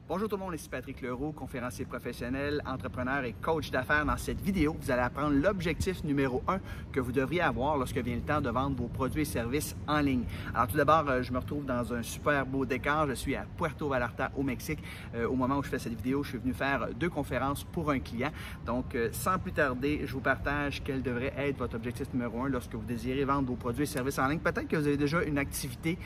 Bonjour tout le monde, ici Patrick Leroux, conférencier professionnel, entrepreneur et coach d'affaires. Dans cette vidéo, vous allez apprendre l'objectif numéro 1 que vous devriez avoir lorsque vient le temps de vendre vos produits et services en ligne. Alors tout d'abord, je me retrouve dans un super beau décor. Je suis à Puerto Vallarta au Mexique. Au moment où je fais cette vidéo, je suis venu faire 2 conférences pour un client. Donc sans plus tarder, je vous partage quel devrait être votre objectif numéro 1 lorsque vous désirez vendre vos produits et services en ligne. Peut-être que vous avez déjà une activité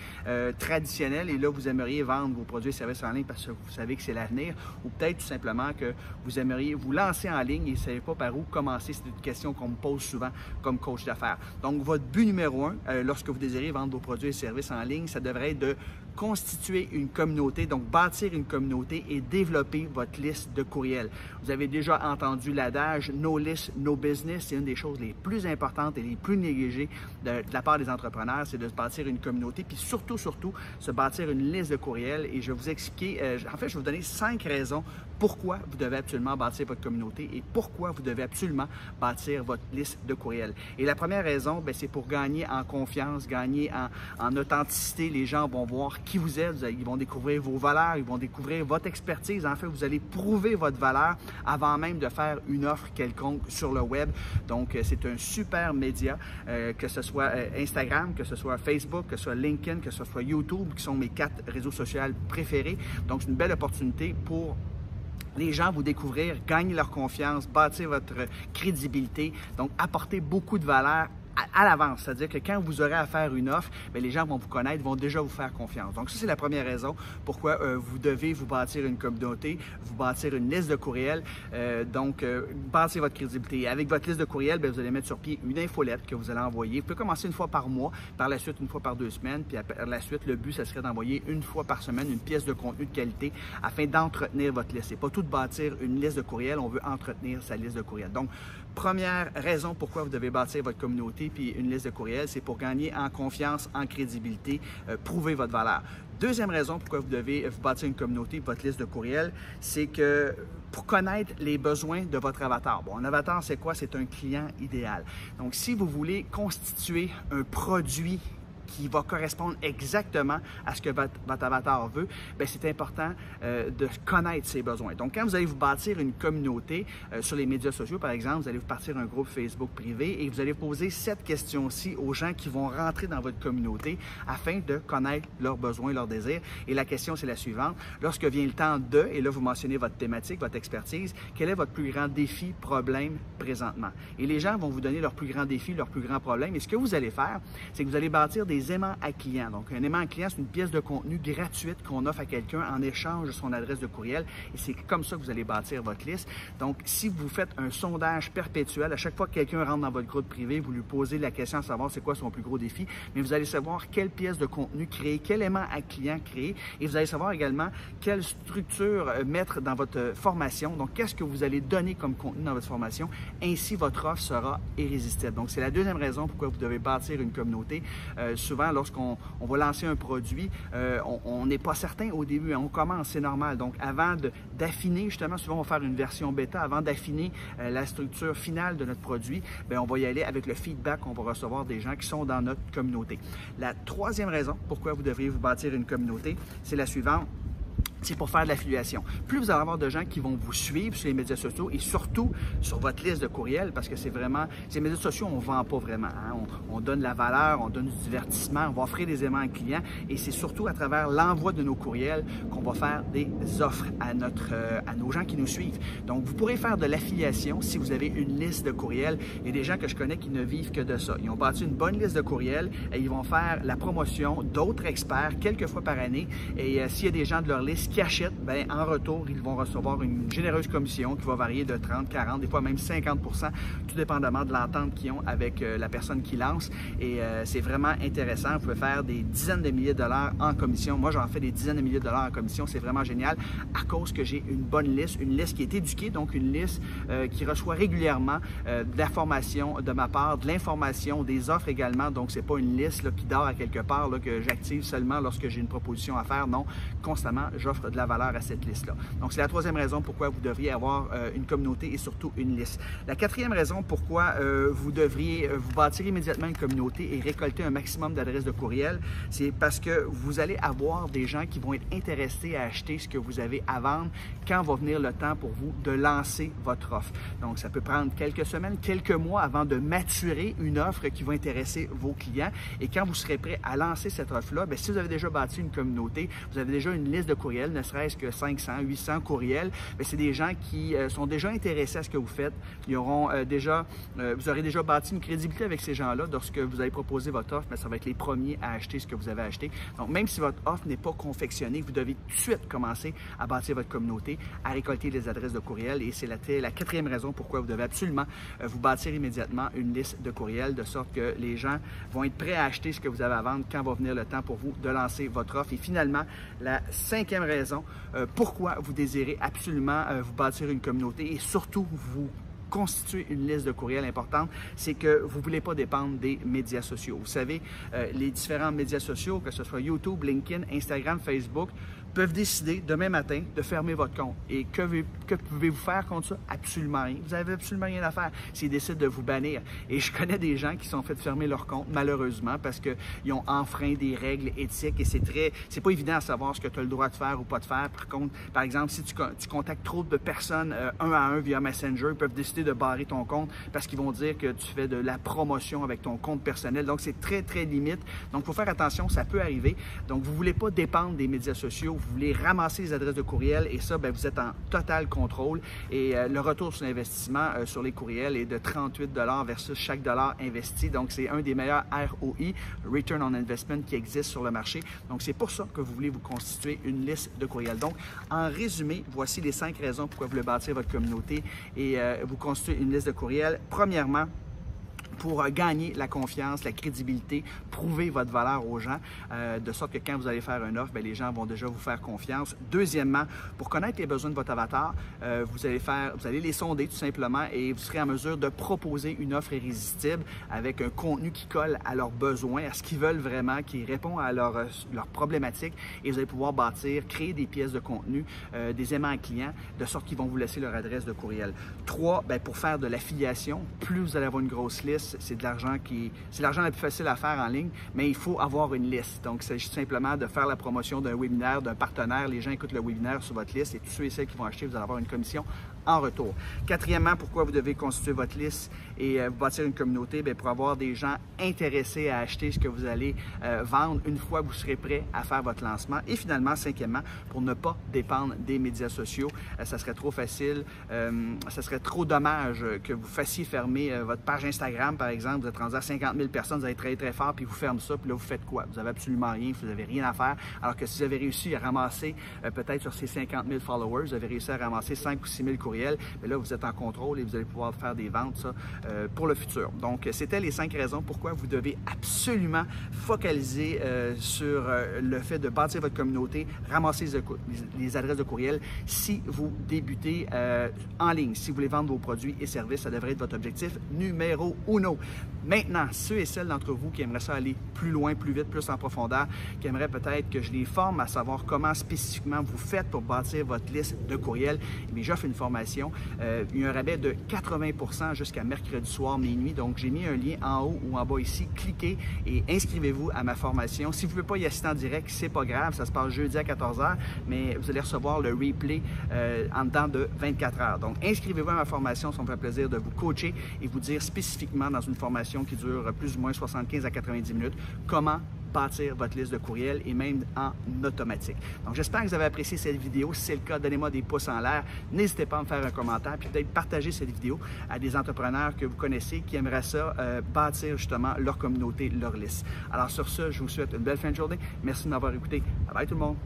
traditionnelle et là, vous aimeriez vendre vos produits et services en ligne parce que vous savez que c'est l'avenir, ou peut-être tout simplement que vous aimeriez vous lancer en ligne et vous ne savez pas par où commencer. C'est une question qu'on me pose souvent comme coach d'affaires. Donc, votre but numéro 1, lorsque vous désirez vendre vos produits et services en ligne, ça devrait être de constituer une communauté, donc bâtir une communauté et développer votre liste de courriels. Vous avez déjà entendu l'adage « No list, no business ». C'est une des choses les plus importantes et les plus négligées de la part des entrepreneurs, c'est de se bâtir une communauté, puis surtout, se bâtir une liste de courriels. Et je vais vous expliquer, en fait, je vais vous donner 5 raisons pourquoi vous devez absolument bâtir votre communauté et pourquoi vous devez absolument bâtir votre liste de courriels. Et la première raison, c'est pour gagner en confiance, gagner en authenticité. Les gens vont voir qui vous êtes, ils vont découvrir vos valeurs, ils vont découvrir votre expertise. En fait, vous allez prouver votre valeur avant même de faire une offre quelconque sur le web. Donc, c'est un super média, que ce soit Instagram, que ce soit Facebook, que ce soit LinkedIn, que ce soit YouTube, qui sont mes 4 réseaux sociaux préférés. Donc, c'est une belle opportunité pour les gens vous découvrir, gagner leur confiance, bâtir votre crédibilité, donc apporter beaucoup de valeur à l'avance, c'est-à-dire que quand vous aurez à faire une offre, les gens vont vous connaître, vont déjà vous faire confiance. Donc ça, c'est la première raison pourquoi vous devez vous bâtir une communauté, vous bâtir une liste de courriels, bâtir votre crédibilité. Avec votre liste de courriels, vous allez mettre sur pied une infolette que vous allez envoyer. Vous pouvez commencer une fois par mois, par la suite une fois par 2 semaines, puis par la suite, le but, ça serait d'envoyer une fois par semaine une pièce de contenu de qualité afin d'entretenir votre liste. C'est pas tout de bâtir une liste de courriels, on veut entretenir sa liste de courriels. Donc, première raison pourquoi vous devez bâtir votre communauté puis une liste de courriels, c'est pour gagner en confiance, en crédibilité, prouver votre valeur. Deuxième raison pourquoi vous devez vous bâtir une communauté, votre liste de courriels, c'est que pour connaître les besoins de votre avatar. Bon, un avatar, c'est quoi? C'est un client idéal. Donc, si vous voulez constituer un produit qui va correspondre exactement à ce que votre avatar veut, c'est important de connaître ses besoins. Donc, quand vous allez vous bâtir une communauté sur les médias sociaux, par exemple, vous allez vous partir un groupe Facebook privé et vous allez poser cette question-ci aux gens qui vont rentrer dans votre communauté afin de connaître leurs besoins, leurs désirs. Et la question, c'est la suivante. Lorsque vient le temps de, et là, vous mentionnez votre thématique, votre expertise, quel est votre plus grand défi, problème présentement? Et les gens vont vous donner leur plus grand défi, leur plus grand problème. Et ce que vous allez faire, c'est que vous allez bâtir des aimants à clients. Donc, un aimant à client, c'est une pièce de contenu gratuite qu'on offre à quelqu'un en échange de son adresse de courriel. Et c'est comme ça que vous allez bâtir votre liste. Donc, si vous faites un sondage perpétuel, à chaque fois que quelqu'un rentre dans votre groupe privé, vous lui posez la question de savoir c'est quoi son plus gros défi, mais vous allez savoir quelle pièce de contenu créer, quel aimant à client créer, et vous allez savoir également quelle structure mettre dans votre formation. Donc, qu'est-ce que vous allez donner comme contenu dans votre formation? Ainsi, votre offre sera irrésistible. Donc, c'est la deuxième raison pourquoi vous devez bâtir une communauté. Souvent, lorsqu'on va lancer un produit, on n'est pas certain au début, on commence, c'est normal. Donc, avant d'affiner, justement, souvent on va faire une version bêta, avant d'affiner la structure finale de notre produit, on va y aller avec le feedback qu'on va recevoir des gens qui sont dans notre communauté. La troisième raison pourquoi vous devriez vous bâtir une communauté, c'est la suivante. C'est pour faire de l'affiliation. Plus vous allez avoir de gens qui vont vous suivre sur les médias sociaux et surtout sur votre liste de courriels, parce que c'est vraiment, ces médias sociaux, on ne vend pas vraiment. Hein? On donne de la valeur, on donne du divertissement, on va offrir des aimants clients et c'est surtout à travers l'envoi de nos courriels qu'on va faire des offres à nos gens qui nous suivent. Donc, vous pourrez faire de l'affiliation si vous avez une liste de courriels. Il y a des gens que je connais qui ne vivent que de ça. Ils ont bâti une bonne liste de courriels et ils vont faire la promotion d'autres experts quelques fois par année. Et s'il y a des gens de leur liste qui achètent, en retour, ils vont recevoir une généreuse commission qui va varier de 30, 40, des fois même 50%, tout dépendamment de l'entente qu'ils ont avec la personne qui lance. Et c'est vraiment intéressant. Vous pouvez faire des dizaines de milliers de dollars en commission. Moi, j'en fais des dizaines de milliers de dollars en commission. C'est vraiment génial à cause que j'ai une bonne liste, une liste qui est éduquée, donc une liste qui reçoit régulièrement de la formation de ma part, de l'information, des offres également. Donc, c'est pas une liste qui dort à quelque part, que j'active seulement lorsque j'ai une proposition à faire. Non, constamment, j'offre offre de la valeur à cette liste-là. Donc, c'est la troisième raison pourquoi vous devriez avoir une communauté et surtout une liste. La quatrième raison pourquoi vous devriez vous bâtir immédiatement une communauté et récolter un maximum d'adresses de courriel, c'est parce que vous allez avoir des gens qui vont être intéressés à acheter ce que vous avez à vendre quand va venir le temps pour vous de lancer votre offre. Donc, ça peut prendre quelques semaines, quelques mois avant de maturer une offre qui va intéresser vos clients. Et quand vous serez prêt à lancer cette offre-là, bien, si vous avez déjà bâti une communauté, vous avez déjà une liste de courriels, ne serait-ce que 500, 800 courriels, c'est des gens qui sont déjà intéressés à ce que vous faites. Ils auront vous aurez déjà bâti une crédibilité avec ces gens-là. Lorsque vous allez proposer votre offre, bien, ça va être les premiers à acheter ce que vous avez acheté. Donc, même si votre offre n'est pas confectionnée, vous devez tout de suite commencer à bâtir votre communauté, à récolter les adresses de courriel. Et c'est la quatrième raison pourquoi vous devez absolument vous bâtir immédiatement une liste de courriels, de sorte que les gens vont être prêts à acheter ce que vous avez à vendre quand va venir le temps pour vous de lancer votre offre. Et finalement, la cinquième raison pourquoi vous désirez absolument vous bâtir une communauté et surtout vous constituer une liste de courriels importante, c'est que vous ne voulez pas dépendre des médias sociaux. Vous savez, les différents médias sociaux, que ce soit YouTube, LinkedIn, Instagram, Facebook, peuvent décider demain matin de fermer votre compte. Et que pouvez-vous faire contre ça? Absolument rien. Vous n'avez absolument rien à faire s'ils décident de vous bannir. Et je connais des gens qui sont fait fermer leur compte, malheureusement, parce qu'ils ont enfreint des règles éthiques et c'est pas évident à savoir ce que tu as le droit de faire ou pas de faire. Par exemple, si tu contactes trop de personnes un à un via Messenger, ils peuvent décider de barrer ton compte parce qu'ils vont dire que tu fais de la promotion avec ton compte personnel. Donc, c'est très, très limite. Donc, il faut faire attention, ça peut arriver. Donc, vous ne voulez pas dépendre des médias sociaux. Vous voulez ramasser les adresses de courriel et ça, bien, vous êtes en total contrôle. Et le retour sur l'investissement sur les courriels est de 38 $ versus chaque dollar investi. Donc, c'est un des meilleurs ROI, Return on Investment, qui existe sur le marché. Donc, c'est pour ça que vous voulez vous constituer une liste de courriels. Donc, en résumé, voici les 5 raisons pourquoi vous voulez bâtir votre communauté et vous constituer une liste de courriels. Premièrement, pour gagner la confiance, la crédibilité, prouver votre valeur aux gens, de sorte que quand vous allez faire une offre, bien, les gens vont déjà vous faire confiance. Deuxièmement, pour connaître les besoins de votre avatar, vous allez les sonder tout simplement et vous serez en mesure de proposer une offre irrésistible avec un contenu qui colle à leurs besoins, à ce qu'ils veulent vraiment, qui répond à leurs problématiques et vous allez pouvoir créer des pièces de contenu, des aimants clients, de sorte qu'ils vont vous laisser leur adresse de courriel. 3, bien, pour faire de l'affiliation, plus vous allez avoir une grosse liste, c'est l'argent le plus facile à faire en ligne, mais il faut avoir une liste. Donc, il s'agit simplement de faire la promotion d'un webinaire, d'un partenaire. Les gens écoutent le webinaire sur votre liste et tous ceux et celles qui vont acheter, vous allez avoir une commission en retour. Quatrièmement, pourquoi vous devez constituer votre liste et vous bâtir une communauté? Bien, pour avoir des gens intéressés à acheter ce que vous allez vendre une fois que vous serez prêt à faire votre lancement. Et finalement, cinquièmement, pour ne pas dépendre des médias sociaux. Ça serait trop facile, ça serait trop dommage que vous fassiez fermer votre page Instagram, par exemple. Vous êtes rendu à 50 000 personnes, vous allez travailler très fort, puis vous fermez ça, puis là, vous faites quoi? Vous n'avez absolument rien, vous n'avez rien à faire. Alors que si vous avez réussi à ramasser, peut-être sur ces 50 000 followers, vous avez réussi à ramasser 5 ou 6 000 courriels, mais là, vous êtes en contrôle et vous allez pouvoir faire des ventes, ça, pour le futur. Donc, c'était les 5 raisons pourquoi vous devez absolument focaliser sur le fait de bâtir votre communauté, ramasser les adresses de courriel si vous débutez en ligne. Si vous voulez vendre vos produits et services, ça devrait être votre objectif numéro 1. Maintenant, ceux et celles d'entre vous qui aimeraient ça aller plus loin, plus vite, plus en profondeur, qui aimeraient peut-être que je les forme à savoir comment spécifiquement vous faites pour bâtir votre liste de courriels, eh bien, j'offre une formation. Il y a un rabais de 80% jusqu'à mercredi soir, minuit. Donc, j'ai mis un lien en haut ou en bas ici. Cliquez et inscrivez-vous à ma formation. Si vous ne pouvez pas y assister en direct, c'est pas grave. Ça se passe jeudi à 14 h, mais vous allez recevoir le replay en dedans de 24 heures. Donc, inscrivez-vous à ma formation. Ça me fait plaisir de vous coacher et vous dire spécifiquement dans une formation qui dure plus ou moins 75 à 90 minutes comment bâtir votre liste de courriels et même en automatique. Donc, j'espère que vous avez apprécié cette vidéo. Si c'est le cas, donnez-moi des pouces en l'air. N'hésitez pas à me faire un commentaire puis peut-être partager cette vidéo à des entrepreneurs que vous connaissez qui aimeraient ça, bâtir justement leur communauté, leur liste. Alors, sur ce, je vous souhaite une belle fin de journée. Merci de m'avoir écouté. Bye bye tout le monde!